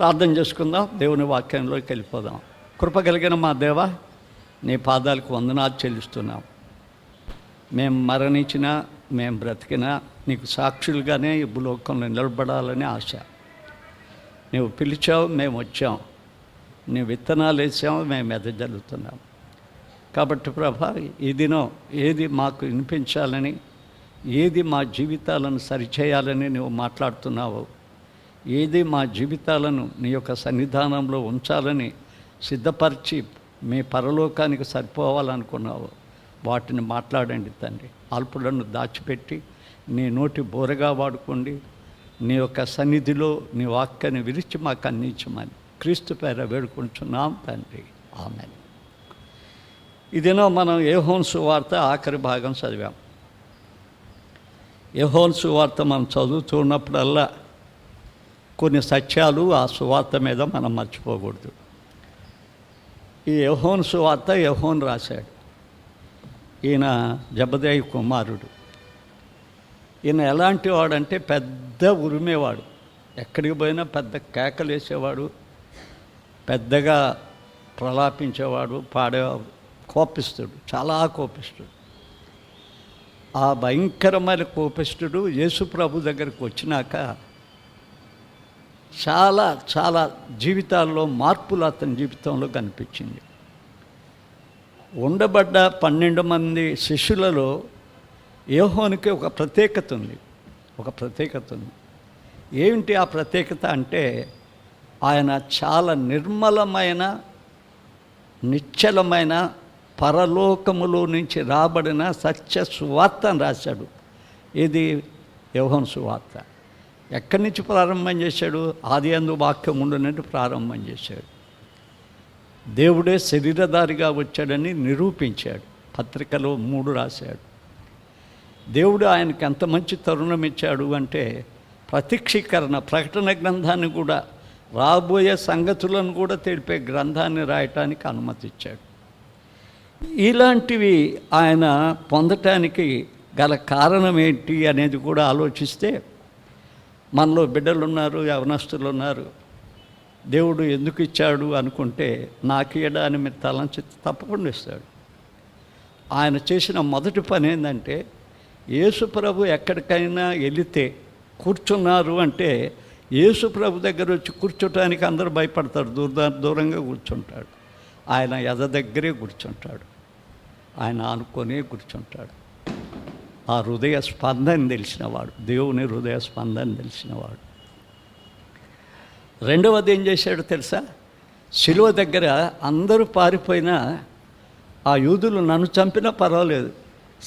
ప్రార్థన చేసుకుందాం, దేవుని వాక్యంలోకి వెళ్ళిపోదాం. కృప కలిగిన మా దేవ, నీ పాదాలకు వందనాలు చెల్లిస్తున్నాం. మేము మరణించినా, మేము బ్రతికినా నీకు సాక్షులుగానే ఈ భూలోకంలో నిలబడాలని ఆశ. నువ్వు పిలిచావు, మేము వచ్చాం. నీ విత్తనాలు వేసాము, మేము ఎదజల్లుతున్నాం. కాబట్టి ప్రభా, ఈ దినం ఏది మాకు వినిపించాలని, ఏది మా జీవితాలను సరిచేయాలని నువ్వు మాట్లాడుతున్నావు, ఏది మా జీవితాలను నీ యొక్క సన్నిధానంలో ఉంచాలని సిద్ధపరిచి మీ పరలోకానికి సరిపోవాలనుకున్నావు, వాటిని మాట్లాడండి తండ్రి. అల్పులను దాచిపెట్టి నీ నోటి బోరగా వాడుకోండి. నీ యొక్క సన్నిధిలో నీ వాక్యాన్ని విరిచి మాకు అందించమని క్రీస్తు పేర వేడుకుంటున్నాం తండ్రి, ఆమేన్. ఇదేనో మనం యోహాను సువార్త ఆఖరి భాగం చదివాం. యోహాను సువార్త మనం చదువుతున్నప్పుడల్లా కొన్ని సత్యాలు ఆ సువార్త మీద మనం మర్చిపోకూడదు. ఈ యోహాను సువార్త యోహాను రాశాడు. ఈయన జబదేయి కుమారుడు. ఈయన ఎలాంటి వాడంటే పెద్ద ఉరిమేవాడు, ఎక్కడికి పోయినా పెద్ద కేకలు వేసేవాడు, పెద్దగా ప్రలాపించేవాడు, పాడేవాడు, కోపిస్తుడు, చాలా కోపిస్తుడు. ఆ భయంకరమైన కోపిస్తుడు యేసు ప్రభు దగ్గరికి వచ్చినాక చాలా చాలా జీవితాల్లో మార్పులు అతని జీవితంలో కనిపించింది. ఉండబడ్డ 12 మంది శిష్యులలో యోహానుకి ఒక ప్రత్యేకత ఉంది. ఏమిటి ఆ ప్రత్యేకత అంటే, ఆయన చాలా నిర్మలమైన, నిశ్చలమైన, పరలోకములో నుంచి రాబడిన సత్య సువార్తను రాశాడు. ఇది యోహాను సువార్త. ఎక్కడి నుంచి ప్రారంభం చేశాడు? ఆది యందు వాక్యం ఉండునట్టు ప్రారంభం చేశాడు. దేవుడే శరీరధారిగా వచ్చాడని నిరూపించాడు. పత్రికలో 3 రాశాడు. దేవుడు ఆయనకి ఎంత మంచి తరుణం ఇచ్చాడు అంటే, ప్రత్యక్షీకరణ ప్రకటన గ్రంథాన్ని కూడా, రాబోయే సంగతులను కూడా తెలిపే గ్రంథాన్ని రాయటానికి అనుమతి ఇచ్చాడు. ఇలాంటివి ఆయన పొందటానికి గల కారణం ఏంటి అనేది కూడా ఆలోచిస్తే, మనలో బిడ్డలు ఉన్నారు, యవనస్తులు ఉన్నారు. దేవుడు ఎందుకు ఇచ్చాడు అనుకుంటే, నాకు ఇయ్యడా అని మీరు తలంచి తప్పకుండా ఇస్తాడు. ఆయన చేసిన మొదటి పని ఏంటంటే, యేసు ప్రభు ఎక్కడికైనా వెళితే కూర్చున్నారు అంటే, యేసు ప్రభు దగ్గర వచ్చి కూర్చోటానికి అందరూ భయపడతారు, దూరంగా కూర్చుంటాడు. ఆయన ఎద దగ్గరే కూర్చుంటాడు, ఆయన ఆనుకొనే కూర్చుంటాడు. ఆ హృదయ స్పందన తెలిసినవాడు, దేవుని హృదయ స్పందన తెలిసినవాడు. రెండవది ఏం చేశాడు తెలుసా? శిలువ దగ్గర అందరూ పారిపోయినా, ఆ యూదులు నన్ను చంపినా పర్వాలేదు,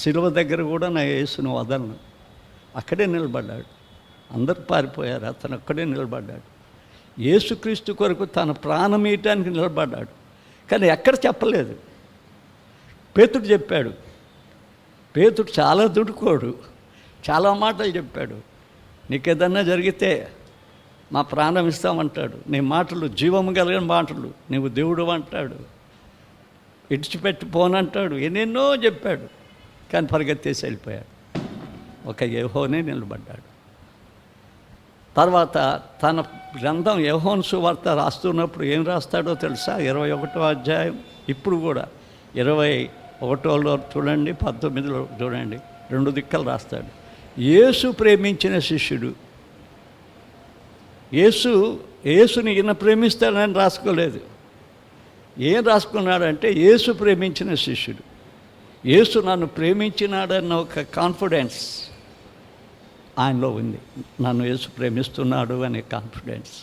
శిలువ దగ్గర కూడా నా యేసును వదలను. అక్కడే నిలబడ్డాడు. అందరూ పారిపోయారు, అతను అక్కడే నిలబడ్డాడు. యేసుక్రీస్తు కొరకు తన ప్రాణం ఇయటానికి నిలబడ్డాడు. కానీ ఎక్కడ చెప్పలేదు. పేతుడు చెప్పాడు. పేతుడు చాలా దుడుకోడు, చాలా మాటలు చెప్పాడు. నీకేదన్నా జరిగితే మా ప్రాణం ఇస్తామంటాడు. నీ మాటలు జీవము కలిగిన మాటలు, నీవు దేవుడు అంటాడు, ఇడిచిపెట్టి పోనంటాడు, ఎన్నెన్నో చెప్పాడు. కానీ పరిగెత్తేసి వెళ్ళిపోయాడు. ఒక యోహానే నిలబడ్డాడు. తర్వాత తన గ్రంథం యోహాను సువార్త రాస్తున్నప్పుడు ఏం రాస్తాడో తెలుసా? 21వ అధ్యాయం ఇప్పుడు కూడా 21లో చూడండి, 19లో చూడండి, 2 దిక్కలు రాస్తాడు. యేసు ప్రేమించిన శిష్యుడు. యేసుని ఈయన ప్రేమిస్తాడని రాసుకోలేదు. ఏం రాసుకున్నాడంటే, యేసు ప్రేమించిన శిష్యుడు. యేసు నన్ను ప్రేమించినాడన్న ఒక కాన్ఫిడెన్స్ ఆయనలో ఉంది. నన్ను యేసు ప్రేమిస్తున్నాడు అనే కాన్ఫిడెన్స్.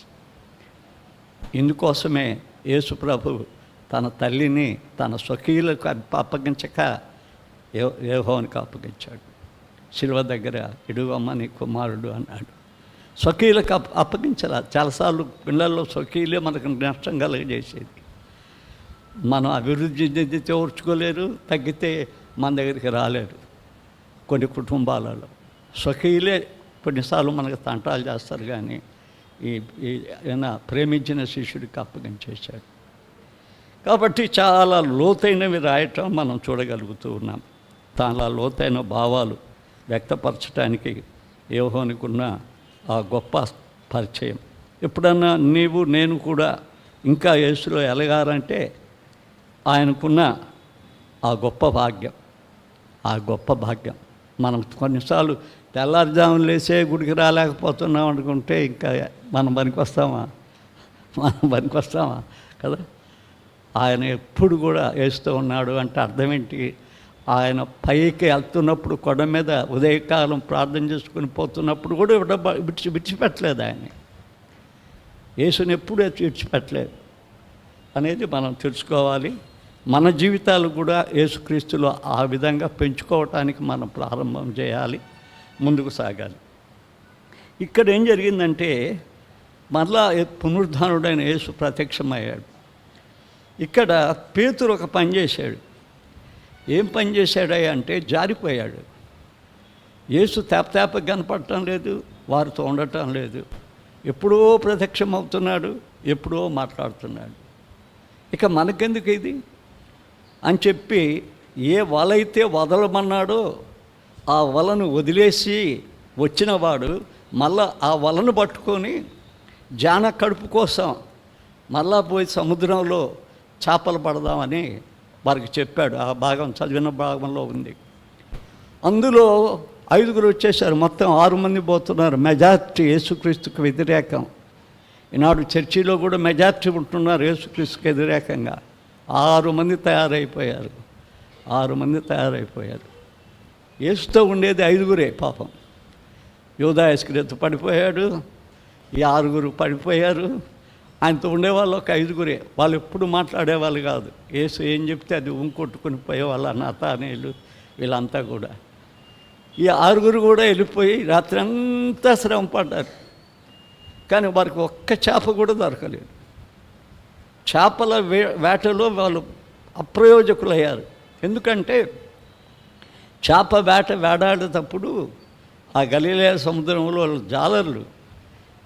ఇందుకోసమే యేసు ప్రభు తన తల్లిని తన స్వకీయులకు అప్పగించక యోహానుకి అప్పగించాడు. శిలువ దగ్గర, ఇడుగమ్మ నీ కుమారుడు అన్నాడు. స్వకీయులకు అప్పగించాల. చాలాసార్లు పిల్లల్లో స్వకీయులే మనకు నష్టం కలుగజేసేది. మనం అభివృద్ధి చెందితే ఓర్చుకోలేరు, తగ్గితే మన దగ్గరికి రాలేరు. కొన్ని కుటుంబాలలో స్వకీయులే కొన్నిసార్లు మనకు తంటాలు చేస్తారు. కానీ ఈయన ప్రేమించిన శిష్యుడికి అప్పగించేశాడు. కాబట్టి చాలా లోతైనవి రాయటం మనం చూడగలుగుతూ ఉన్నాం. చాలా లోతైన భావాలు వ్యక్తపరచడానికి యోహానుకున్న ఆ గొప్ప పరిచయం. ఎప్పుడన్నా నేను కూడా ఇంకా యేసులో ఎలగాలంటే ఆయనకున్న ఆ గొప్ప భాగ్యం మనం కొన్నిసార్లు తెల్లారుజామున లేసే గుడికి రాలేకపోతున్నాం అనుకుంటే ఇంకా మనం పనికొస్తామా కదా. ఆయన ఎప్పుడు కూడా వేస్తూ ఉన్నాడు అంటే అర్థం ఏంటి? ఆయన పైకి వెళ్తున్నప్పుడు కొండ మీద ఉదయకాలం ప్రార్థన చేసుకుని పోతున్నప్పుడు కూడా విడిచిపెట్టలేదు. ఆయన యేసుని ఎప్పుడూ విడిచిపెట్టలేదు అనేది మనం తెలుసుకోవాలి. మన జీవితాలు కూడా యేసుక్రీస్తులో ఆ విధంగా పెంచుకోవటానికి మనం ప్రారంభం చేయాలి, ముందుకు సాగాలి. ఇక్కడ ఏం జరిగిందంటే మరలా పునరుద్ధానుడైన యేసు ప్రత్యక్షమయ్యాడు. ఇక్కడ పేతురు ఒక పని చేశాడు. ఏం పని చేశాడయ్యా అంటే జారిపోయాడు. యేసు తేపతేప కనపడటం లేదు, వారితో ఉండటం లేదు. ఎప్పుడో ప్రత్యక్షమవుతున్నాడు, ఎప్పుడో మాట్లాడుతున్నాడు. ఇక మనకెందుకు ఇది అని చెప్పి ఏ వలైతే వదలమన్నాడో ఆ వలను వదిలేసి వచ్చినవాడు మళ్ళా ఆ వలను పట్టుకొని జాన కడుపు కోసం మళ్ళా పోయి సముద్రంలో చేపలు పడదామని వారికి చెప్పాడు. ఆ భాగం చదివిన భాగంలో ఉంది. అందులో 5 వచ్చేసారు. మొత్తం 6 మంది పోతున్నారు. మెజారిటీ యేసుక్రీస్తుకు వ్యతిరేకం. ఈనాడు చర్చిలో కూడా మెజారిటీ ఉంటున్నారు యేసుక్రీస్తుకు వ్యతిరేకంగా. 6 మంది తయారైపోయారు. 6 మంది తయారైపోయారు. యేసుతో ఉండేది 5 పాపం. యూదా ఇస్కరియోతు పడిపోయాడు, ఈ 6 పడిపోయారు. ఆయనతో ఉండేవాళ్ళు ఒక 5. వాళ్ళు ఎప్పుడు మాట్లాడేవాళ్ళు కాదు. యేసు ఏం చెప్తే అది కొట్టుకుని పోయేవాళ్ళు. నతానేలు వీళ్ళంతా కూడా. ఈ 6 కూడా వెళ్ళిపోయి రాత్రి అంతా శ్రమ పడ్డారు. కానీ వారికి ఒక్క చేప కూడా దొరకలేదు. చేపల వేటలో వాళ్ళు అప్రయోజకులయ్యారు. ఎందుకంటే చేప వేటాడేటప్పుడు ఆ గలిలయ సముద్రంలో జాలర్లు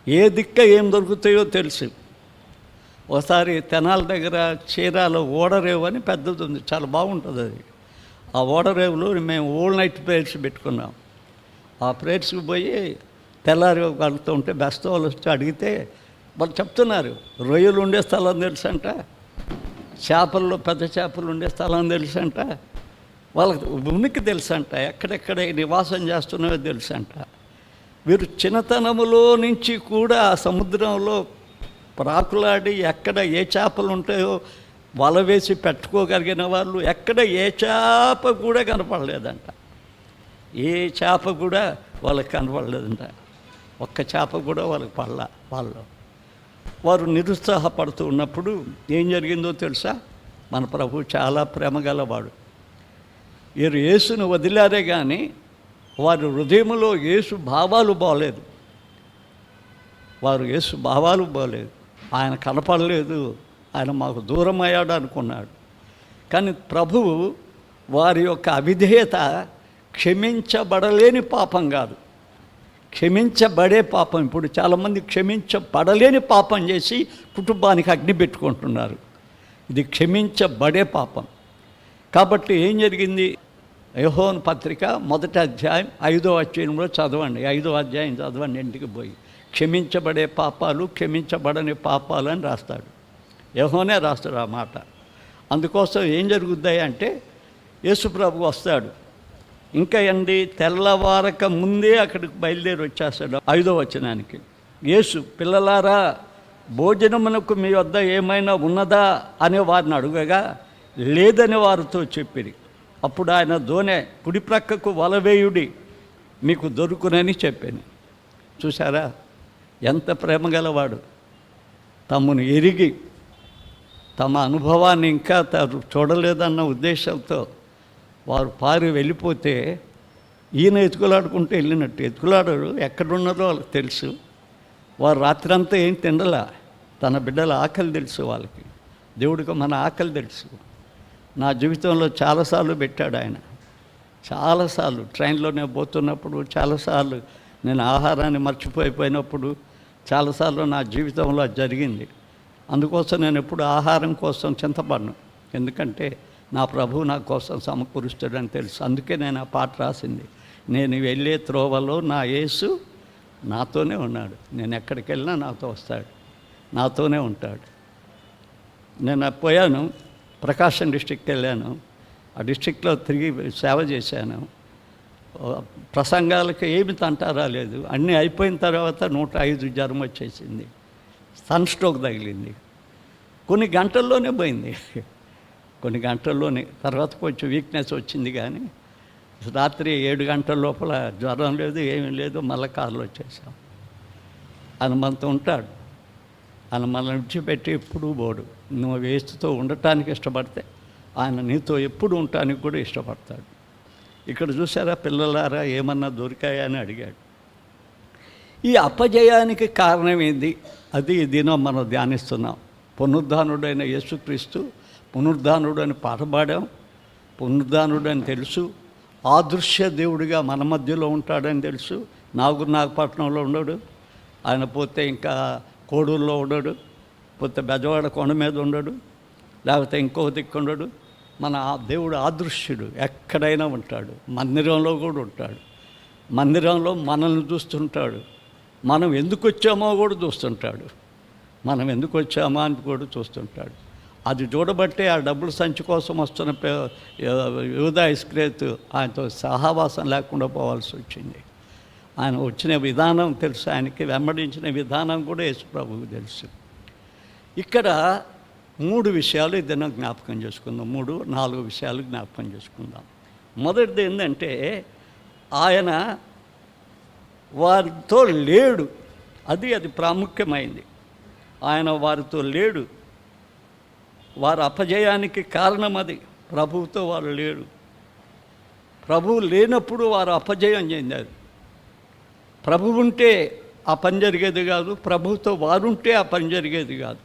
ఏ దిక్క ఏం దొరుకుతాయో తెలుసు. ఒకసారి తెనాల దగ్గర చీరాలో ఓడరేవు అని పెద్దది ఉంది, చాలా బాగుంటుంది అది. ఆ ఓడరేవులో మేము ఓల్డ్ నైట్ ప్రేయర్స్ పెట్టుకున్నాం. ఆ ప్రేయర్స్కి పోయి తెల్లారి కలుగుతూ ఉంటే బెస్త వాళ్ళు వచ్చి అడిగితే వాళ్ళు చెప్తున్నారు, రొయ్యలు ఉండే స్థలం తెలుసంట, చేపల్లో పెద్ద చేపలు ఉండే స్థలం తెలుసంట, వాళ్ళకి ఉనికి తెలుసంట, ఎక్కడెక్కడ నివాసం చేస్తున్నాయో తెలుసంట. వీరు చిన్నతనములో నుంచి కూడా ఆ సముద్రంలో ప్రాకులాడి ఎక్కడ ఏ చేపలు ఉంటాయో వల వేసి పెట్టుకోగలిగిన వాళ్ళు ఎక్కడ ఏ చేప కూడా కనపడలేదంట. ఏ చేప కూడా వాళ్ళకి కనపడలేదంట. ఒక్క చేప కూడా వాళ్ళకి పడలా. వారు నిరుత్సాహపడుతూ ఉన్నప్పుడు ఏం జరిగిందో తెలుసా? మన ప్రభు చాలా ప్రేమ గలవాడు. వీరు యేసును వదిలారే కానీ వారి హృదయంలో యేసు భావాలు బాగలేదు. వారు యేసు భావాలు బాగలేదు. ఆయన కనపడలేదు, ఆయన మాకు దూరం అయ్యాడు అనుకున్నాడు. కానీ ప్రభువు వారి యొక్క అవిధేయత క్షమించబడలేని పాపం కాదు, క్షమించబడే పాపం. ఇప్పుడు చాలామంది క్షమించబడలేని పాపం చేసి కుటుంబానికి అగ్ని పెట్టుకుంటున్నారు. ఇది క్షమించబడే పాపం. కాబట్టి ఏం జరిగింది? యోహోను పత్రిక 1వ అధ్యాయం 5వ వచనంలో చదవండి. 5వ అధ్యాయం చదవండి ఇంటికి పోయి. క్షమించబడే పాపాలు, క్షమించబడని పాపాలు అని రాస్తాడు. యోహోనే రాస్తాడు ఆ మాట. అందుకోసం ఏం జరుగుద్దాయి అంటే యేసుప్రభు వస్తాడు. ఇంకా తెల్లవారక ముందే అక్కడికి బయలుదేరి వచ్చేస్తాడు 5వ వచనానికి. యేసు, పిల్లలారా, భోజనమునకు మీ వద్ద ఏమైనా ఉన్నదా అనే వారిని అడుగగా లేదని వారితో చెప్పిరి. అప్పుడు ఆయన దోనె కుడి ప్రక్కకు వలవేయుడి, మీకు దొరుకునని చెప్పాను. చూసారా ఎంత ప్రేమ గలవాడు. తమను ఎరిగి తమ అనుభవాన్ని ఇంకా చూడలేదన్న ఉద్దేశంతో వారు పారి వెళ్ళిపోతే ఈయన ఎతుకులాడుకుంటూ వెళ్ళినట్టు. ఎతుకులాడరు, ఎక్కడున్నదో వాళ్ళకి తెలుసు. వారు రాత్రంతా ఏం తినలా. తన బిడ్డల ఆకలి తెలుసు వాళ్ళకి. దేవుడికి మన ఆకలి తెలుసు. నా జీవితంలో చాలాసార్లు పెట్టాడు ఆయన. చాలాసార్లు ట్రైన్లోనే పోతున్నప్పుడు, చాలాసార్లు నేను ఆహారాన్ని మర్చిపోయినప్పుడు, చాలాసార్లు నా జీవితంలో అది జరిగింది. అందుకోసం నేను ఎప్పుడు ఆహారం కోసం చింతపడను. ఎందుకంటే నా ప్రభువు నా కోసం సమకూరుస్తాడని తెలుసు. అందుకే నేను ఆ పాట రాసింది. నేను వెళ్ళే త్రోవలో నా యేసు నాతోనే ఉన్నాడు, నేను ఎక్కడికి వెళ్ళినా నాతో వస్తాడు. నాతోనే ఉంటాడు. నేను పోయాను, ప్రకాశం డిస్ట్రిక్ట్కి వెళ్ళాను. ఆ డిస్ట్రిక్ట్లో తిరిగి సేవ చేశాను. ప్రసంగాలకు ఏమి తంటారా లేదు. అన్నీ అయిపోయిన తర్వాత 105 జ్వరం వచ్చేసింది. సన్ స్ట్రోక్ తగిలింది. కొన్ని గంటల్లోనే పోయింది. కొన్ని గంటల్లోనే. తర్వాత కొంచెం వీక్నెస్ వచ్చింది, కానీ రాత్రి 7 గంటల లోపల జ్వరం లేదు, ఏమీ లేదు. మళ్ళీ కారులో వచ్చేసాం. ఆయన మనతో ఉంటాడు. ఆయన మనల్ని విడిచిపెట్టి ఎప్పుడూ పోడు. నువ్వు వేస్తుతో ఉండటానికి ఇష్టపడితే ఆయన నీతో ఎప్పుడు ఉండటానికి కూడా ఇష్టపడతాడు. ఇక్కడ చూసారా పిల్లలారా, ఏమన్నా దొరికాయా అని అడిగాడు. ఈ అపజయానికి కారణం ఏంది? అది ఈ దినం మనం ధ్యానిస్తున్నాం. పునరుద్ధానుడైన యేసుక్రీస్తు పునరుద్ధానుడు అని పాట పాడాం. పునరుద్ధానుడు అని తెలుసు. ఆదృశ్య దేవుడిగా మన మధ్యలో ఉంటాడని తెలుసు. నాగపట్నంలో ఉండడు, ఆయన పోతే ఇంకా కోడూరులో ఉండడు, పోతే బెజవాడ కొండ మీద ఉండడు, లేకపోతే ఇంకో దిక్కు ఉండడు. మన దేవుడు ఆదృశ్యుడు, ఎక్కడైనా ఉంటాడు. మందిరంలో కూడా ఉంటాడు. మందిరంలో మనల్ని చూస్తుంటాడు. మనం ఎందుకు వచ్చామో కూడా చూస్తుంటాడు. మనం ఎందుకు వచ్చామో అని కూడా చూస్తుంటాడు. అది చూడబట్టే ఆ డబ్బుల సంచి కోసం వస్తున్న యూదా ఇస్కరియోతు ఆయనతో సహవాసం లేకుండా పోవాల్సి వచ్చింది. ఆయన వచ్చిన విధానం తెలుసు, ఆయనకి వెంబడించిన విధానం కూడా యేసు ప్రభువుకు తెలుసు. ఇక్కడ 3 విషయాలు ఇద్దరు జ్ఞాపకం చేసుకుందాం. 3-4 విషయాలు జ్ఞాపకం చేసుకుందాం. మొదటిది ఏంటంటే, ఆయన వారితో లేడు. అది ప్రాముఖ్యమైంది. ఆయన వారితో లేడు. వారి అపజయానికి కారణం అది. ప్రభువుతో వారు లేడు. ప్రభువు లేనప్పుడు వారు అపజయం చెందారు. ప్రభువు ఉంటే ఆ పని జరిగేది కాదు. ప్రభువుతో వారుంటే ఆ పని జరిగేది కాదు.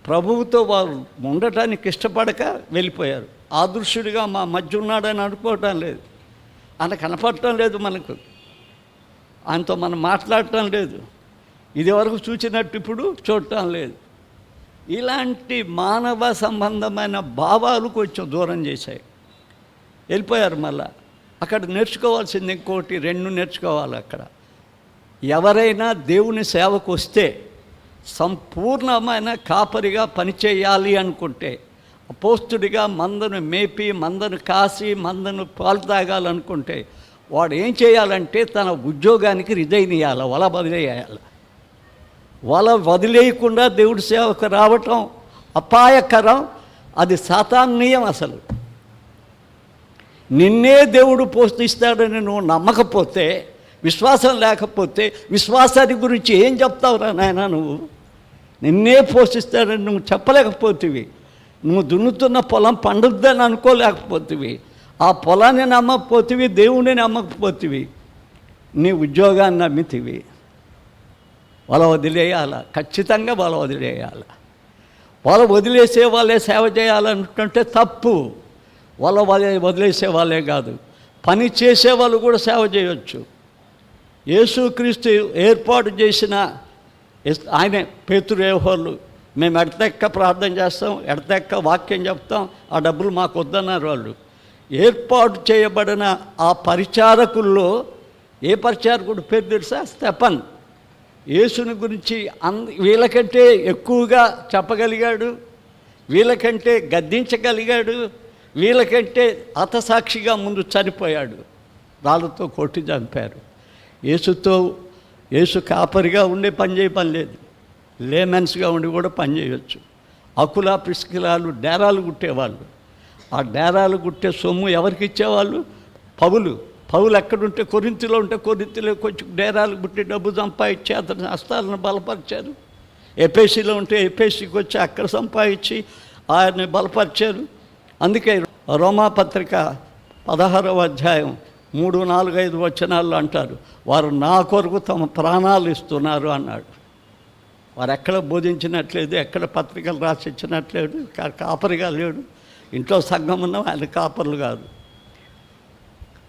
ప్రభువుతో వారు ఉండటానికి ఇష్టపడక వెళ్ళిపోయారు. ఆదృశ్యుడిగా మా మధ్య ఉన్నాడని అనుకోవటం లేదు. ఆయన కనపడటం లేదు మనకు. ఆయనతో మనం మాట్లాడటం లేదు. ఇదివరకు చూసినట్టు ఇప్పుడు చూడటం లేదు. ఇలాంటి మానవ సంబంధమైన భావాలు కొంచెం దూరం చేశాయి. వెళ్ళిపోయారు. మళ్ళా అక్కడ నేర్చుకోవాల్సింది ఇంకోటి 2 నేర్చుకోవాలి. అక్కడ ఎవరైనా దేవుని సేవకు వస్తే సంపూర్ణమైన కాపరిగా పనిచేయాలి అనుకుంటే, అపోస్తుడిగా మందను మేపి, మందను కాసి, మందను పాలు తాగాలనుకుంటే వాడు ఏం చేయాలంటే తన ఉద్యోగానికి రిజైన్ ఇవ్వాలి, వల వదిలేయాలి. వల వదిలేయకుండా దేవుడి సేవకు రావటం అపాయకరం. అది సాతానీయం. అసలు నిన్నే దేవుడు పోషిస్తాడని నువ్వు నమ్మకపోతే, విశ్వాసం లేకపోతే, విశ్వాసాన్ని గురించి ఏం చెప్తావురా నాయన? నువ్వు నిన్నే పోషిస్తాడని నువ్వు చెప్పలేకపోతివి. నువ్వు దున్నుతున్న పొలం పండుద్దని అనుకోలేకపోతివి. ఆ పొలాన్ని నమ్మకపోతివి, దేవుణ్ణి నమ్మకపోతివి, నీ ఉద్యోగాన్ని నమ్మితివి. వాళ్ళ వదిలేయాల, ఖచ్చితంగా వాళ్ళ వదిలేయాల. వాళ్ళ వదిలేసే వాళ్ళే సేవ చేయాలనుకుంటే తప్పు. వాళ్ళ వదిలేసే వాళ్ళే కాదు, పని చేసేవాళ్ళు కూడా సేవ చేయొచ్చు. యేసుక్రీస్తు ఏర్పాటు చేసిన ఆయనే పేతురు యోహోలు. మేము ఎడతెక్క ప్రార్థన చేస్తాం, ఎడతెక్క వాక్యం చెప్తాం, ఆ డబ్బులు మాకు వద్దన్నారు వాళ్ళు. ఏర్పాటు చేయబడిన ఆ పరిచారకుల్లో ఏ పరిచారకుడు పేరు తెలుసా? స్టెఫన్. యేసుని గురించి వీళ్ళకంటే ఎక్కువగా చెప్పగలిగాడు, వీళ్ళకంటే గద్దించగలిగాడు, వీళ్ళకంటే హతసాక్షిగా ముందు చనిపోయాడు. రాళ్ళతో కొట్టి చంపారు. యేసు కాపరిగా ఉండే పని చేయ పని లేదు, లేమెన్స్గా ఉండి కూడా పని చేయొచ్చు. అకులా ప్రిస్కిలాలు డేరాలు కుట్టేవాళ్ళు. ఆ డేరాలు కుట్టే సొమ్ము ఎవరికి ఇచ్చేవాళ్ళు? పౌలు ఎక్కడుంటే కొరింథీలో ఉంటే కొరింథీలో కొంచెం డేరాలు కుట్టి డబ్బు సంపాదించి అతని హస్తాలను బలపరిచారు. ఎఫెసీలో ఉంటే ఎఫెసీకి వచ్చి అక్కడ సంపాదించి ఆయన్ని బలపరిచారు. అందుకే రోమాపత్రిక 16వ అధ్యాయం 3-4-5 వచనాల్లో అంటారు, వారు నా కొరకు తమ ప్రాణాలు ఇస్తున్నారు అన్నాడు. వారు ఎక్కడ బోధించినట్లేదు, ఎక్కడ పత్రికలు రాసిచ్చినట్లేదు, కాపరిగా లేడు. ఇంట్లో సంఘం ఉన్న ఆయన కాపర్లు కాదు.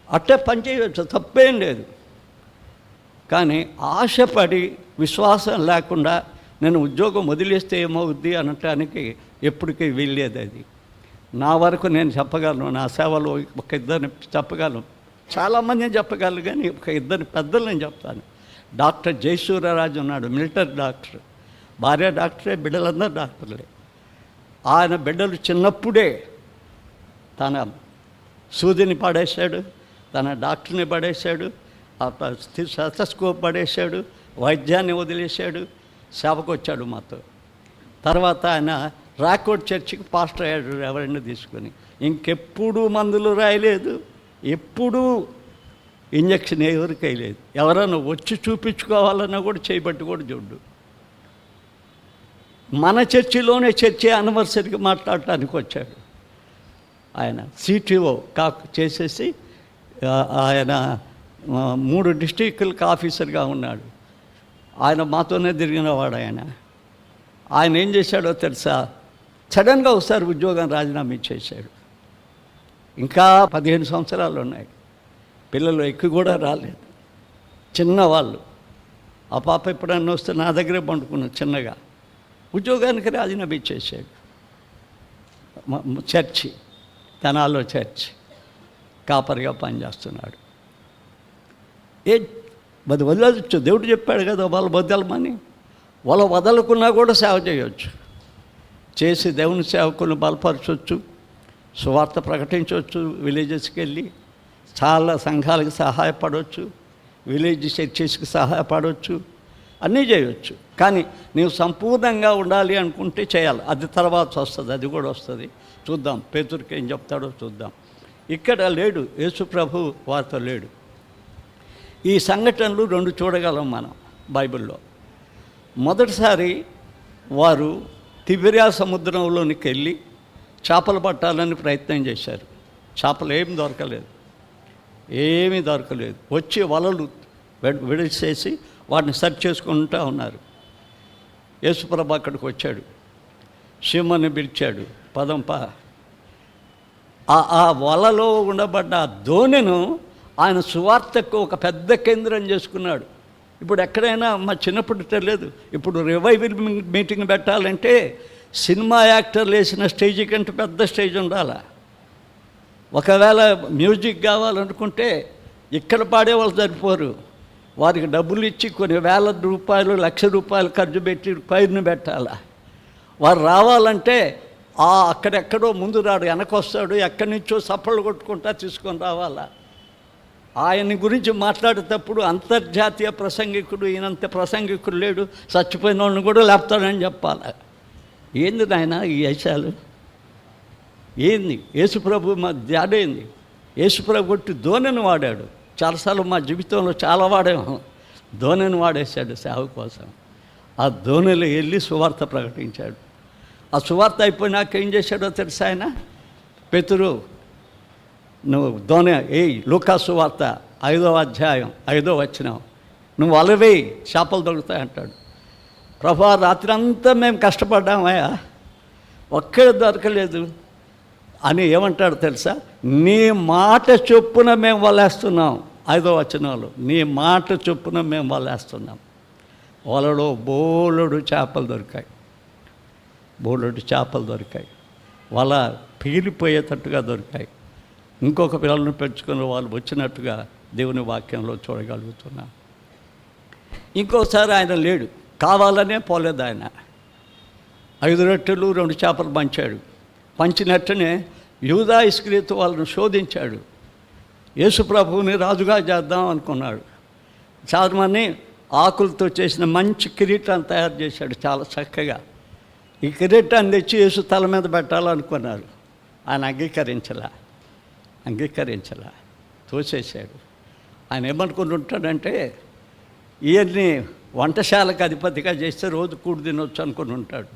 అట్టే పని చేయవచ్చు, తప్పేం లేదు. కానీ ఆశపడి విశ్వాసం లేకుండా నేను ఉద్యోగం వదిలేస్తే ఏమవుద్ది అనటానికి ఎప్పటికీ వీల్లేదు. అది నా వరకు నేను చెప్పగలను. నా సేవలో ఒక ఇద్దరిని చెప్పగలను, చాలామందిని చెప్పగలను, కానీ ఒక ఇద్దరు పెద్దలు నేను చెప్తాను. డాక్టర్ జయసూర్యరాజు ఉన్నాడు, మిలిటరీ డాక్టర్. భార్య డాక్టరే, బిడ్డలందరూ డాక్టర్లే. ఆయన బిడ్డలు చిన్నప్పుడే తన సూదిని పడేశాడు, తన డాక్టర్ని పడేశాడు, స్టెతస్కోప్ పడేశాడు, వైద్యాన్ని వదిలేశాడు, సేవకు వచ్చాడు మాతో. తర్వాత ఆయన రాకోడ్ చర్చికి పాస్టర్ అయ్యాడు ఎవరైనా తీసుకొని. ఇంకెప్పుడు మందులు రాయలేదు, ఎప్పుడూ ఇంజక్షన్ ఎవరికి వేయలేదు. ఎవరైనా వచ్చి చూపించుకోవాలన్నా కూడా చేయబట్టి కూడా చూడు. మన చర్చిలోనే చర్చి యానివర్సరీకి మాట్లాడటానికి వచ్చాడు. ఆయన సిటిఓ చేసేసి ఆయన 3 డిస్ట్రిక్ట్లకు ఆఫీసర్గా ఉన్నాడు. ఆయన మాతోనే తిరిగినవాడు. ఆయన ఏం చేశాడో తెలుసా? సడన్గా ఒకసారి ఉద్యోగం రాజీనామా చేశాడు. ఇంకా 15 సంవత్సరాలు ఉన్నాయి, పిల్లలు ఎక్కువ కూడా రాలేదు, చిన్నవాళ్ళు. ఆ పాప ఎప్పుడన్నా వస్తే నా దగ్గరే పండుకున్నాను చిన్నగా. ఉద్యోగానికి రాజీనామా చేశాడు. చర్చి, తెనాల్లో చర్చి కాపరిగా పనిచేస్తున్నాడు. అది వదలచ్చు, దేవుడు చెప్పాడు కదా వాళ్ళు వదలమని. వాళ్ళు వదలకున్నా కూడా సేవ చేయవచ్చు, చేసి దేవుని సేవకులను బలపరచవచ్చు, సువార్త ప్రకటించవచ్చు, విలేజెస్కి వెళ్ళి చాలా సంఘాలకు సహాయపడవచ్చు, విలేజ్ చర్చెస్కి సహాయపడవచ్చు, అన్నీ చేయవచ్చు. కానీ నీవు సంపూర్ణంగా ఉండాలి అనుకుంటే చేయాలి. అది తర్వాత వస్తుంది, అది కూడా వస్తుంది. చూద్దాం పేతురుకి ఏం చెప్తాడో చూద్దాం. ఇక్కడ లేడు, యేసు ప్రభు వారితో లేడు. ఈ సంఘటనలు 2 చూడగలం మనం బైబిల్లో. మొదటిసారి వారు తిబెరియా సముద్రంలోనికి వెళ్ళి చేపలు పట్టాలని ప్రయత్నం చేశారు. చేపలు ఏమీ దొరకలేదు. వచ్చి వలలు విడిచేసి వాటిని సెర్చ్ చేసుకుంటూ ఉన్నారు. యేసుప్రభు అక్కడికి వచ్చాడు, సీమోన్ని పిలిచాడు, పదంప. ఆ వలలో ఉండబడ్డ ఆ దోణెను ఆయన సువార్తకు ఒక పెద్ద కేంద్రం చేసుకున్నాడు. ఇప్పుడు ఎక్కడైనా మా చిన్నప్పుడు తెలియదు, ఇప్పుడు రివైవల్ మీటింగ్ పెట్టాలంటే సినిమా యాక్టర్లు వేసిన స్టేజీ కంటే పెద్ద స్టేజ్ ఉండాలి. ఒకవేళ మ్యూజిక్ కావాలనుకుంటే ఇక్కడ పాడేవాళ్ళు సరిపోరు, వారికి డబ్బులు ఇచ్చి కొన్ని వేల రూపాయలు, ₹1,00,000 ఖర్చు పెట్టి పైరుని పెట్టాలి. వారు రావాలంటే అక్కడెక్కడో ముందు రాడు, వెనకొస్తాడు, ఎక్కడి నుంచో సప్పళ్ళు కొట్టుకుంటా తీసుకొని రావాలా. ఆయన గురించి మాట్లాడేటప్పుడు అంతర్జాతీయ ప్రసంగికుడు, ఈయనంత ప్రసంగికుడు లేడు, చచ్చిపోయిన వాళ్ళని కూడా లేపుతాడని చెప్పాలి. ఏంది నాయన ఈ యశాలు? ఏంది యేసుప్రభు మా ధ్యాడేంది? యేసుప్రభు కొట్టి దోణెను వాడాడు. చాలాసార్లు మా జీవితంలో చాలా వాడాము. దోణెను వాడేశాడు సేవ కోసం. ఆ దోణెలో వెళ్ళి సువార్త ప్రకటించాడు. ఆ సువార్త అయిపోయినాక ఏం చేశాడో తెలుసా ఆయన? పేతురు, నువ్వు దోణె లూకా సువార్త 5వ అధ్యాయం 5వ వచనం, నువ్వు వలవేయి చేపలు దొరుకుతాయి అంటాడు. ప్రభా, రాత్రి అంతా మేము కష్టపడ్డామయ్యా, ఒక్కడే దొరకలేదు అని ఏమంటాడు తెలుసా? నీ మాట చొప్పున మేము వలేస్తున్నాం. 5వ వచనంలో నీ మాట చొప్పున మేము వలేస్తున్నాం. వలలో బోలెడు చేపలు దొరికాయి. వల పీలిపోయేటట్టుగా దొరికాయి. ఇంకొక పిల్లలను పెంచుకున్న వాళ్ళు వచ్చినట్టుగా దేవుని వాక్యంలో చూడగలుగుతున్నాం. ఇంకోసారి ఆయన లేడు, కావాలనే పోలేదు. ఆయన 5 రొట్టెలు 2 చేపలు పంచినట్టునే యూదా ఇస్కరియోతు వాళ్ళను శోధించాడు. యేసు ప్రభువుని రాజుగా చేద్దాం అనుకున్నాడు. చాలామంది ఆకులతో చేసిన మంచి కిరీటాన్ని తయారు చేశాడు చాలా చక్కగా. ఈ కిరీటాన్ని తెచ్చి యేసు తల మీద పెట్టాలనుకున్నారు. ఆయన అంగీకరించలా, తోసేశాడు. ఆయన ఏమనుకుని ఉంటాడంటే, ఈయన్ని వంటశాలకు అధిపతిగా చేస్తే రోజు కూడి తినొచ్చు అనుకుని ఉంటాడు.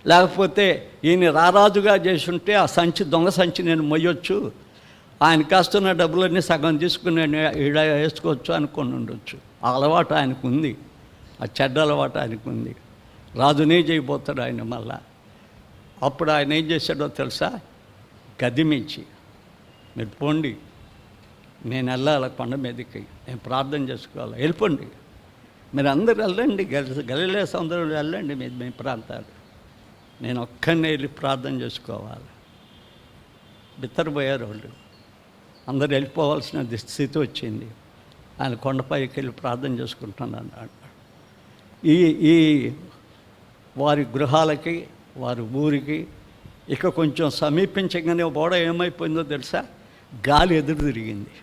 లేకపోతే ఈయన రారాజుగా చేసి ఉంటే ఆ దొంగ సంచి నేను మొయ్యొచ్చు, ఆయన కాస్తున్న డబ్బులన్నీ సగం తీసుకుని ఈడ వేసుకోవచ్చు అనుకుని ఉండొచ్చు. ఆ అలవాటు ఆయనకు ఉంది, ఆ చెడ్డ అలవాటు ఆయనకు ఉంది. రాజునే చేయబోతాడు ఆయన మళ్ళా. అప్పుడు ఆయన ఏం చేశాడో తెలుసా? గదిమించి, మీరు పోండి, నేను వెళ్ళాలి కొండ మీదకి, నేను ప్రార్థన చేసుకోవాలి, వెళ్ళిపోండి, మీరు అందరు వెళ్ళండి, గలిలయ సముద్రంలో వెళ్ళండి మీ ప్రాంతాలు, నేను ఒక్కనే వెళ్ళి ప్రార్థన చేసుకోవాలి. బిత్తరపోయారు వాళ్ళు, అందరు వెళ్ళిపోవాల్సిన స్థితి వచ్చింది. ఆయన కొండపైకి వెళ్ళి ప్రార్థన చేసుకుంటున్నాను. ఈ వారి గృహాలకి, వారి ఊరికి. ఇక కొంచెం సమీపించగానే ఓడ ఏమైపోయిందో తెలుసా? గాలి ఎదురు తిరిగింది.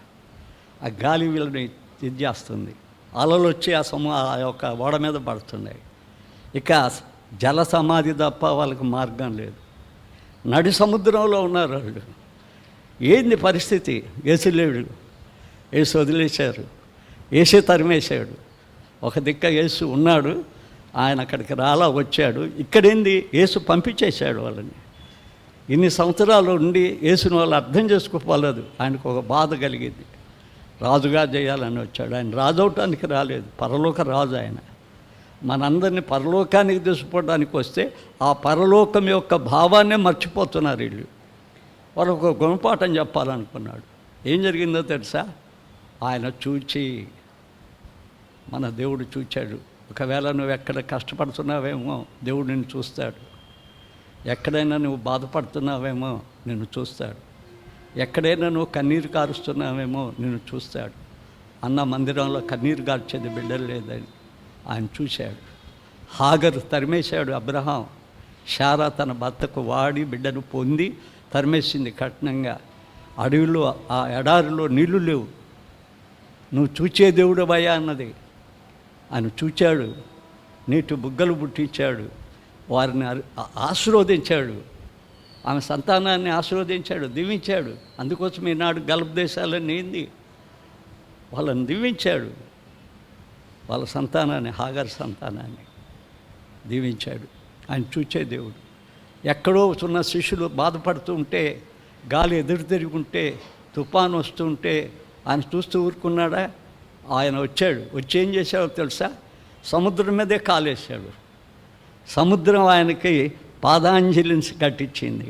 ఆ గాలి వీళ్ళని ఇది చేస్తుంది. అలలు వచ్చి ఆ యొక్క ఓడ మీద పడుతున్నాయి. ఇక జల సమాధి తప్ప వాళ్ళకి మార్గం లేదు. నడి సముద్రంలో ఉన్నారు వాళ్ళు. ఏంది పరిస్థితి? ఏసు లేడు, ఏసు వదిలేశారు, ఏసే తరిమేశాడు. ఒక దిక్క యేసు ఉన్నాడు, ఆయన అక్కడికి వచ్చాడు. ఇక్కడేంది? యేసు పంపించేశాడు వాళ్ళని. ఇన్ని సంవత్సరాలు ఉండి యేసుని వాళ్ళు అర్థం చేసుకోలేదు. ఆయనకు ఒక బాధ కలిగింది. రాజుగా చేయాలని వచ్చాడు. ఆయన రాజు అవటానికి రాలేదు, పరలోక రాజు ఆయన. మనందరినీ పరలోకానికి తీసుకుపోవడానికి వస్తే ఆ పరలోకం యొక్క భావాన్నే మర్చిపోతున్నారు వీళ్ళు. వాళ్ళు ఒక గుణపాఠం చెప్పాలనుకున్నాడు. ఏం జరిగిందో తెలుసా? ఆయన చూచి, మన దేవుడు చూచాడు. ఒకవేళ నువ్వు ఎక్కడ కష్టపడుతున్నావేమో దేవుడు నిన్ను చూస్తాడు. ఎక్కడైనా నువ్వు బాధపడుతున్నావేమో నిన్ను చూస్తాడు. ఎక్కడైనా నువ్వు కన్నీరు కారుస్తున్నావేమో నిన్ను చూస్తాడు. అన్న మందిరంలో కన్నీరు కార్చేది బిడ్డలు లేదని ఆయన చూశాడు. హాగరు తరిమేశాడు అబ్రహాం. శారా తన భర్తకు వాడి బిడ్డను పొంది తరిమేసింది కఠినంగా. అడవిలో, ఆ ఎడారిలో నీళ్లు లేవు. నువ్వు చూచే దేవుడు భయ అన్నది. ఆయన చూచాడు, నీటి బుగ్గలు పుట్టించాడు, వారిని ఆశీర్వదించాడు, ఆమె సంతానాన్ని ఆశీర్వదించాడు, దీవించాడు. అందుకోసం ఈనాడు గల్ఫ్ దేశాలన్నీ ఏంది, వాళ్ళని దీవించాడు. వాళ్ళ సంతానాన్ని, హాగర్ సంతానాన్ని దీవించాడు. ఆయన చూచే దేవుడు. ఎక్కడో ఉన్న శిష్యులు బాధపడుతూ ఉంటే, గాలి ఎదురు తిరుగుంటే, తుఫాను వస్తుంటే ఆయన చూస్తూ ఊరుకున్నాడా? ఆయన వచ్చాడు. వచ్చి ఏం చేశాడో తెలుసా? సముద్రం మీదే కాలేశాడు. సముద్రం ఆయనకి పాదాంజలిని కట్టించింది.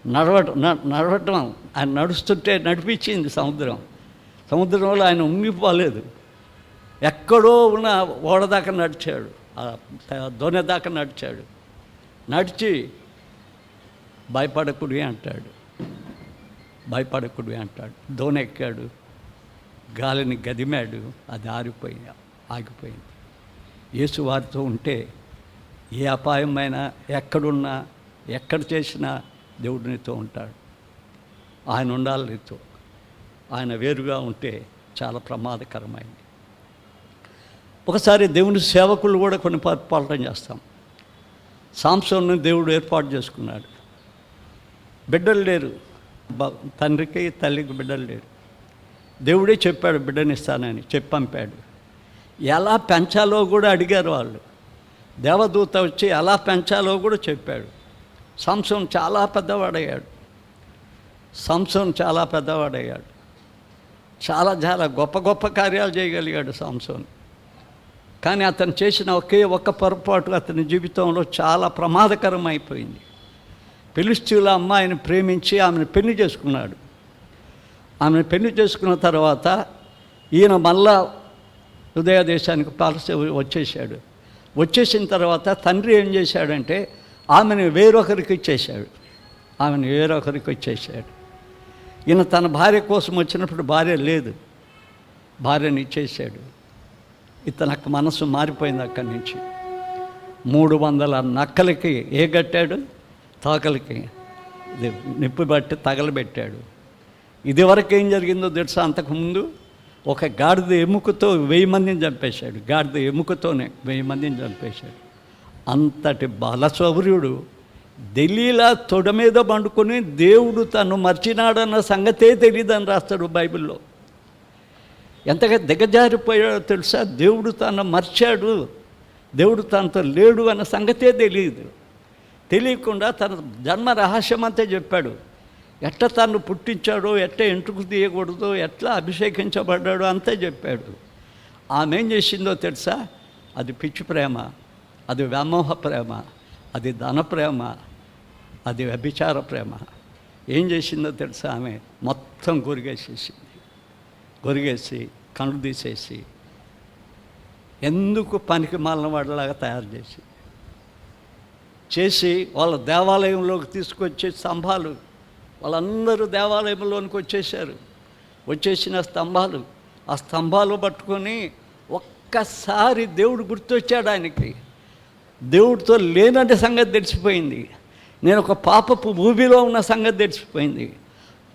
నడవటం ఆయన నడుస్తుంటే నడిపించింది సముద్రం. సముద్రంలో ఆయన ఉంగిపోలేదు. ఎక్కడో ఉన్న ఓడ దాకా నడిచాడు, దోణి దాకా నడిచాడు. నడిచి భయపడకుడి అంటాడు, భయపడకుడి అంటాడు. దోణి ఎక్కాడు, గాలిని గదిమాడు, అది ఆగిపోయింది. యేసు వారితో ఉంటే ఏ అపాయమైనా, ఎక్కడున్నా, ఎక్కడ చేసినా దేవుడు నీతో ఉంటాడు. ఆయన ఉండాలి నీతో. ఆయన వేరుగా ఉంటే చాలా ప్రమాదకరమైంది. ఒకసారి దేవుని సేవకులు కూడా కొన్ని పొరపాటు చేస్తాం. సాంసోన్ను దేవుడు ఏర్పాటు చేసుకున్నాడు. బిడ్డలు లేరు, తండ్రికి తల్లికి బిడ్డలు లేరు. దేవుడే చెప్పాడు బిడ్డనిస్తానని, చెప్పి పంపాడు. ఎలా పెంచాలో కూడా అడిగారు వాళ్ళు. దేవదూత వచ్చి ఎలా పెంచాలో కూడా చెప్పాడు. సంసోన్ చాలా పెద్దవాడయ్యాడు. చాలా గొప్ప గొప్ప కార్యాలు చేయగలిగాడు సంసోన్. కానీ అతను చేసిన ఒక్క పొరపాటు అతని జీవితంలో చాలా ప్రమాదకరం అయిపోయింది. ఫిలిష్తీయుల అమ్మాయిని ప్రేమించి ఆమెను పెళ్లి చేసుకున్నాడు. ఆమెను పెళ్లి చేసుకున్న తర్వాత ఈయన మళ్ళా హృదయ దేశానికి వచ్చేసాడు. వచ్చేసిన తర్వాత తండ్రి ఏం చేశాడంటే ఆమెను వేరొకరికి ఇచ్చేశాడు. ఈయన తన భార్య కోసం వచ్చినప్పుడు భార్య లేదు, భార్యని ఇచ్చేశాడు. ఇతనికి మనసు మారిపోయింది. అక్కడి నుంచి 300 నక్కలకి కట్టాడు, తోకలకి నిప్పు బట్టి తగలబెట్టాడు. ఇదివరకు ఏం జరిగిందో తెలుసా? అంతకుముందు ఒక గాడిద ఎముకతో 1000 మందిని చంపేశాడు. గాడిద ఎముకతోనే 1000 మందిని చంపేశాడు. అంతటి బలశౌర్యుడు దెలీలా తొడ మీద పండుకొని దేవుడు తను మర్చినాడన్న సంగతే తెలియదని రాస్తాడు బైబిల్లో. ఎంతగా దిగజారిపోయాడో తెలుసా? దేవుడు తను మర్చాడు, దేవుడు తనతో లేడు అన్న సంగతే తెలియకుండా తన జన్మ రహస్యం అంతా చెప్పాడు. ఎట్లా తను పుట్టించాడో, ఎట్లా ఎంట్రుకు తీయకూడదో, ఎట్లా అభిషేకించబడ్డాడో అంతే చెప్పాడు. ఆమె ఏం చేసిందో తెలుసా? అది పిచ్చి ప్రేమ, అది వ్యామోహ ప్రేమ, అది ధన ప్రేమ, అది వ్యభిచార ప్రేమ. ఏం చేసిందో తెలుసా? ఆమె మొత్తం గొరిగేసి కళ్ళు తీసేసి ఎందుకు పనికి మాలిన వాడిలాగా తయారు చేసి వాళ్ళ దేవాలయంలోకి తీసుకొచ్చే స్తంభాలు, వాళ్ళందరూ దేవాలయంలోనికి వచ్చేసిన స్తంభాలు, ఆ స్తంభాలు పట్టుకొని ఒక్కసారి దేవుడు గుర్తొచ్చాడు ఆయనకి. దేవుడితో లేననే సంగతి తెలిసిపోయింది. నేను ఒక పాపపు ఊబిలో ఉన్న సంగతి తెలిసిపోయింది.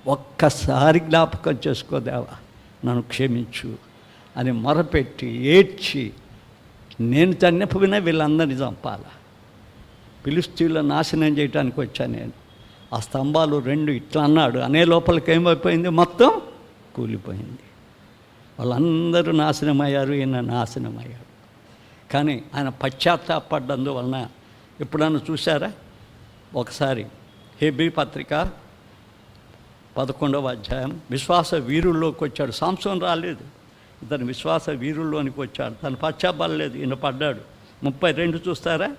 ఒక్కసారి జ్ఞాపకం చేసుకోదేవా, నన్ను క్షమించు అని మొరపెట్టి ఏడ్చి, నేను చనిపోయినా వీళ్ళందరినీ చంపాలా, ఫిలిష్తీయులను నాశనం చేయడానికి వచ్చాను నేను. ఆ స్తంభాలు 2 ఇట్లా అన్నాడు అనే లోపలికి ఏమైపోయింది, మొత్తం కూలిపోయింది. వాళ్ళందరూ నాశనమయ్యారు, ఈయన నాశనమయ్యాడు. కానీ ఆయన పశ్చాత్తాపడ్డందువలన ఎప్పుడన్నా చూసారా? ఒకసారి హెబ్రీ పత్రిక 11వ అధ్యాయం, విశ్వాస వీరుల్లోకి వచ్చాడు. సాంసోన్ రాలేదు, ఇతను విశ్వాస వీరుల్లోనికి వచ్చాడు. తను పశ్చాత్తాపడలేదు, ఈయన పడ్డాడు. 32 చూస్తారా?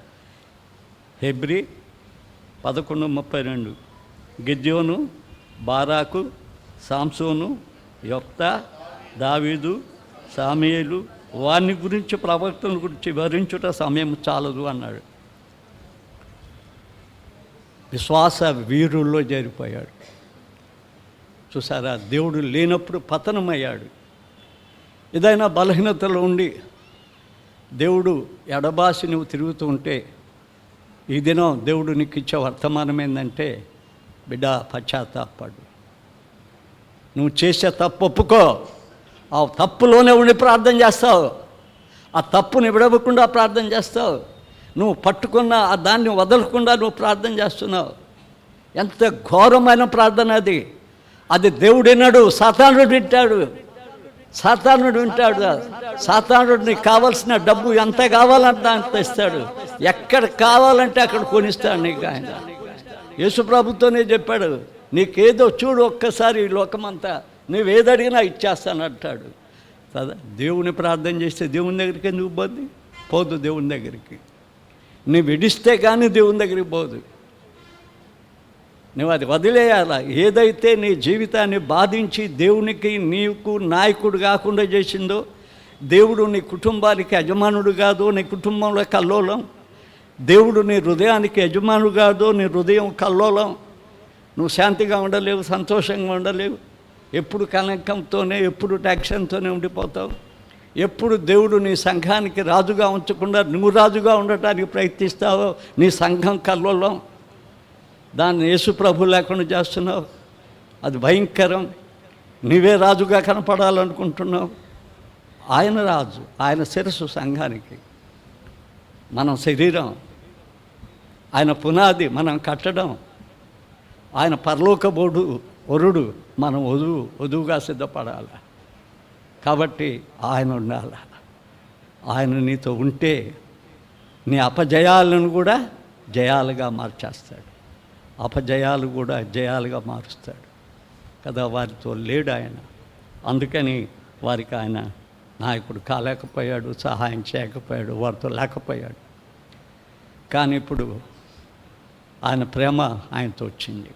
హెబ్రీ 11:32. గిద్యోను, బారాకు, సాంసోను, యొప్తా, దావీదు, సామూయేలు, వారిని గురించి, ప్రవక్తల గురించి వివరించుట సమయం చాలదు అన్నాడు. విశ్వాస వీరుల్లో చేరిపోయాడు. చూసారా? దేవుడు లేనప్పుడు పతనమయ్యాడు. ఏదైనా బలహీనతలో ఉండి దేవుడు ఎడబాసి నువ్వు తిరుగుతూ ఉంటే, ఈ దినం దేవుడు నీకు ఇచ్చే వర్తమానం ఏంటంటే, బిడ్డ పశ్చాత్తాపడు. నువ్వు చేసే తప్పు ఒప్పుకో. ఆ తప్పులోనే ఉండి ప్రార్థన చేస్తావు, ఆ తప్పుని విడవకుండా ప్రార్థన చేస్తావు. నువ్వు పట్టుకున్న ఆ దాన్ని వదలకుండా నువ్వు ప్రార్థన చేస్తున్నావు. ఎంత ఘోరమైన ప్రార్థన అది. అది దేవుడు విన్నాడు, సాతానుడు వింటాడు. సాతానుడు వింటాడు. సాతానుడు నీకు కావాల్సిన డబ్బు ఎంత కావాలంటే అంత ఇస్తాడు. ఎక్కడ కావాలంటే అక్కడ కొనిస్తాడు నీకు ఆయన. యేసుప్రభుతోనే చెప్పాడు, నీకేదో చూడు ఒక్కసారి ఈ లోకమంతా, నువ్వేదడిగినా ఇచ్చేస్తాను అంటాడు కదా. దేవుని ప్రార్థన చేస్తే దేవుని దగ్గరికి ఎందుకు పోద్ది? పోదు దేవుని దగ్గరికి. నువ్వు విడిస్తే కానీ దేవుని దగ్గరికి పోదు. నువ్వు అది వదిలేయాల. ఏదైతే నీ జీవితాన్ని బాధించి దేవునికి నీకు నాయకుడు కాకుండా చేసిందో, దేవుడు నీ కుటుంబానికి యజమానుడు కాదు, నీ కుటుంబంలో కల్లోలం. దేవుడు నీ హృదయానికి యజమానుడు కాదు, నీ హృదయం కల్లోలం. నువ్వు శాంతిగా ఉండలేవు, సంతోషంగా ఉండలేవు. ఎప్పుడు కలంకంతోనే, ఎప్పుడు టెన్షన్తోనే ఉండిపోతావు. ఎప్పుడు దేవుడు నీ సంఘానికి రాజుగా ఉంచకుండా నువ్వు రాజుగా ఉండటానికి ప్రయత్నిస్తావో నీ సంఘం కల్లోలం. దాన్ని యేసు ప్రభు లేకుండా చేస్తున్నావు. అది భయంకరం. నీవే రాజుగా కనపడాలనుకుంటున్నావు. ఆయన రాజు, ఆయన శిరస్సు సంఘానికి. మనం శరీరం, ఆయన పునాది మనం కట్టడం. ఆయన పరలోక బోడు వరుడు, మనం వధువుగా సిద్ధపడాలి. కాబట్టి ఆయన ఉండాలి. ఆయన నీతో ఉంటే నీ అపజయాలను కూడా జయాలుగా మార్చేస్తాడు, అపజయాలు కూడా జయాలుగా మారుస్తాడు కదా. వారితో లేడు ఆయన. అందుకని వారికి ఆయన నాయకుడు కాలేకపోయాడు, సహాయం చేయకపోయాడు, వారితో లేకపోయాడు. కానీ ఇప్పుడు ఆయన ప్రేమ ఆయనతో వచ్చింది.